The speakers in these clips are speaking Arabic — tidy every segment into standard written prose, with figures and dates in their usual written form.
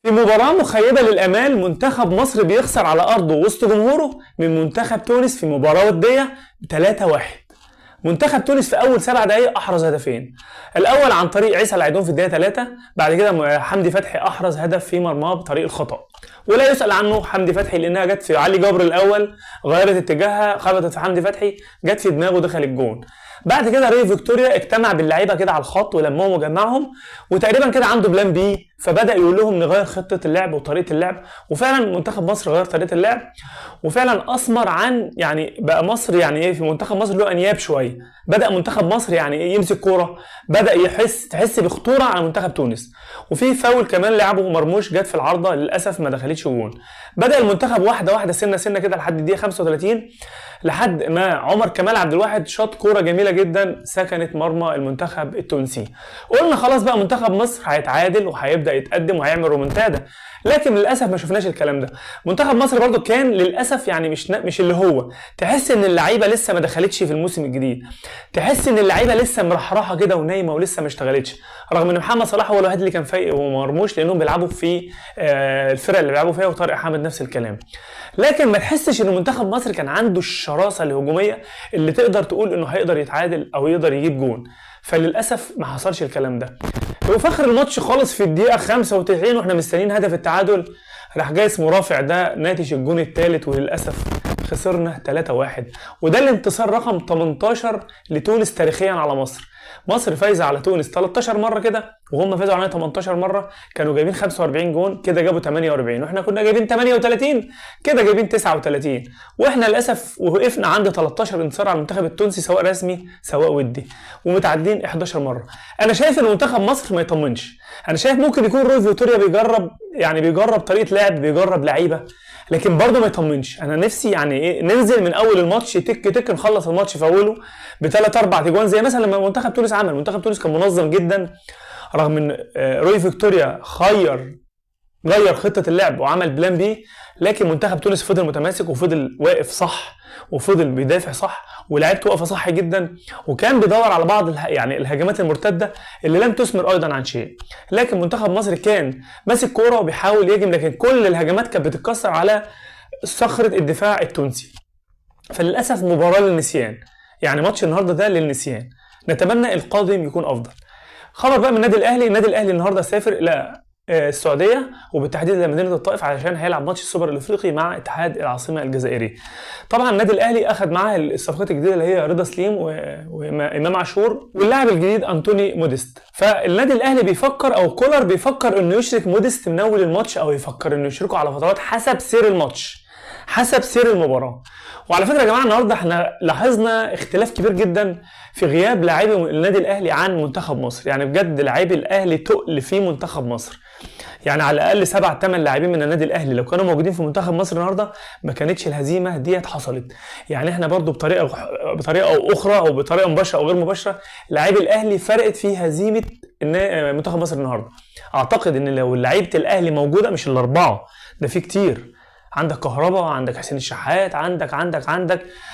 في مباراة مخيبة للآمال منتخب مصر بيخسر على أرضه وسط جمهوره من منتخب تونس في مباراة ودية 3-1. منتخب تونس في أول 7 دقايق أحرز هدفين، الأول عن طريق عيسى العيدون في الدقيقة 3، بعد كده حمدي فتحي أحرز هدف في مرماه بطريق الخطأ، ولا يسأل عنه حمدي فتحي لأنها جت في علي جبر الأول، غيرت اتجاهها خبطت في حمدي فتحي، جت في دماغه دخل الجون. بعد كده ري فيكتوريا اجتمع باللعيبه كده على الخط ولمهم وجمعهم، وتقريبا كده عنده بلان بي، فبدا يقول لهم نغير خطه اللعب وطريقه اللعب، وفعلا منتخب مصر غير طريقه اللعب، وفعلا اثمر عن يعني بقى مصر يعني ايه، في منتخب مصر له انياب شويه، بدا منتخب مصر يعني ايه يمسك كوره، بدا تحس بخطوره على منتخب تونس، وفي فاول كمان لعبه مرموش جت في العارضه للاسف ما دخلتش جون. بدا المنتخب واحده واحده سنه سنه كده لحد الدقيقه 35، لحد ما عمر كمال عبد الواحد شاط كوره جميله جدا سكنت مرمى المنتخب التونسي. قلنا خلاص بقى منتخب مصر هيتعادل وهيبدا يتقدم وهيعمل رومنتادا، لكن للاسف ما شفناش الكلام ده. منتخب مصر برضو كان للاسف يعني مش اللي هو، تحس ان اللعيبه لسه ما دخلتش في الموسم الجديد، تحس ان اللعيبه لسه مرحرحه كده ونايمه ولسه ما اشتغلتش، رغم ان محمد صلاح هو الوحيد اللي كان فايق ومرموش لانهم بيلعبوا في الفرق اللي بيلعبوا فيها، وطارق حامد نفس الكلام. لكن ما تحسش ان منتخب مصر كان عنده الشراسه الهجوميه اللي تقدر تقول انه هيقدر يتعادل او يقدر يجيب جون، فللاسف ما حصلش الكلام ده. وفي اخر الماتش خالص في الدقيقه 95 واحنا مستنيين هدف التعادل، راح جاي اسمه رافع ده ناتج الجون الثالث، وللاسف خسرنا 3-1، وده الانتصار رقم 18 لتونس تاريخيا على مصر. مصر فايزه على تونس 13 مره كده، وهم فازوا علينا 18 مره، كانوا جايبين 45 جون كده جابوا 48، واحنا كنا جايبين 38 كده جايبين 39، واحنا للاسف وقفنا عند 13 انتصار على المنتخب التونسي سواء رسمي سواء ودي، ومتعادلين 11 مره. انا شايف ان منتخب مصر ما يطمنش، انا شايف ممكن يكون روي فيكتوريا بيجرب طريقه لعب، بيجرب لعيبه، لكن برضه ما يطمنش. انا نفسي يعني ايه ننزل من اول الماتش تك تك نخلص الماتش في اوله بثلاث اربع تجوان زي مثلا لما منتخب تونس عمل. منتخب تونس كان منظم جدا، رغم ان روي فيكتوريا غير خطه اللعب وعمل بلان بي، لكن منتخب تونس فضل متماسك وفضل واقف صح وفضل بيدافع صح ولاعيبته واقفه صح جدا، وكان بيدور على بعض يعني الهجمات المرتده اللي لم تثمر ايضا عن شيء. لكن منتخب مصر كان ماسك كوره وبيحاول يهاجم، لكن كل الهجمات كانت بتتكسر على صخره الدفاع التونسي. فللاسف مباراه للنسيان، يعني ماتش النهارده ده للنسيان، نتمنى القادم يكون افضل. خبر بقى من النادي الاهلي النهارده سافر الى السعوديه وبالتحديد لمدينه الطائف علشان هيلعب ماتش السوبر الافريقي مع اتحاد العاصمه الجزائري. طبعا النادي الاهلي اخذ معاه الصفقات الجديده اللي هي رضا سليم وامام عاشور واللاعب الجديد انتوني موديست. فالنادي الاهلي بيفكر او كولر بيفكر انه يشرك موديست من اول الماتش، او يفكر انه يشركه على فترات حسب سير الماتش حسب سير المباراه. وعلى فكره يا جماعه النهارده احنا لاحظنا اختلاف كبير جدا في غياب لاعبي النادي الاهلي عن منتخب مصر، يعني بجد لاعبي الاهلي تقل في منتخب مصر، يعني على الاقل 7-8 لاعبين من النادي الاهلي لو كانوا موجودين في منتخب مصر النهارده ما كانتش الهزيمه ديت حصلت. يعني احنا برضو بطريقه او اخرى او بطريقه مباشره او غير مباشره لاعبي الاهلي فرقت في هزيمه منتخب مصر النهارده. اعتقد ان لو لعيبه الاهلي موجوده مش الاربعه ده، في كتير، عندك كهربا، عندك حسين الشحات، عندك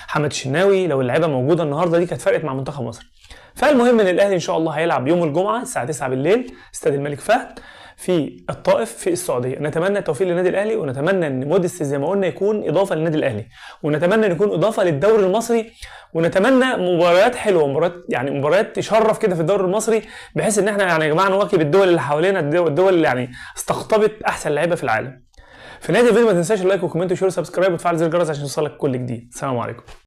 حمد الشناوي، لو اللعيبه موجوده النهارده دي كانت فرقت مع منتخب مصر. فالمهم ان الاهلي ان شاء الله هيلعب يوم الجمعه الساعه 9 بالليل استاد الملك فهد في الطائف في السعوديه. نتمنى التوفيق للنادي الاهلي، ونتمنى ان موديست زي ما قلنا يكون اضافه للنادي الاهلي، ونتمنى ان يكون اضافه للدوري المصري، ونتمنى مباريات حلوه، مباريات تشرف كده في الدوري المصري، بحيث ان احنا يعني يا جماعه نواكب الدول اللي حوالينا، الدول اللي يعني استقطبت احسن لعيبه في العالم. في نهايه الفيديو ما تنساش اللايك والكومنت وشير وسبسكرايب وتفعل زر الجرس عشان يوصلك كل جديد. السلام عليكم.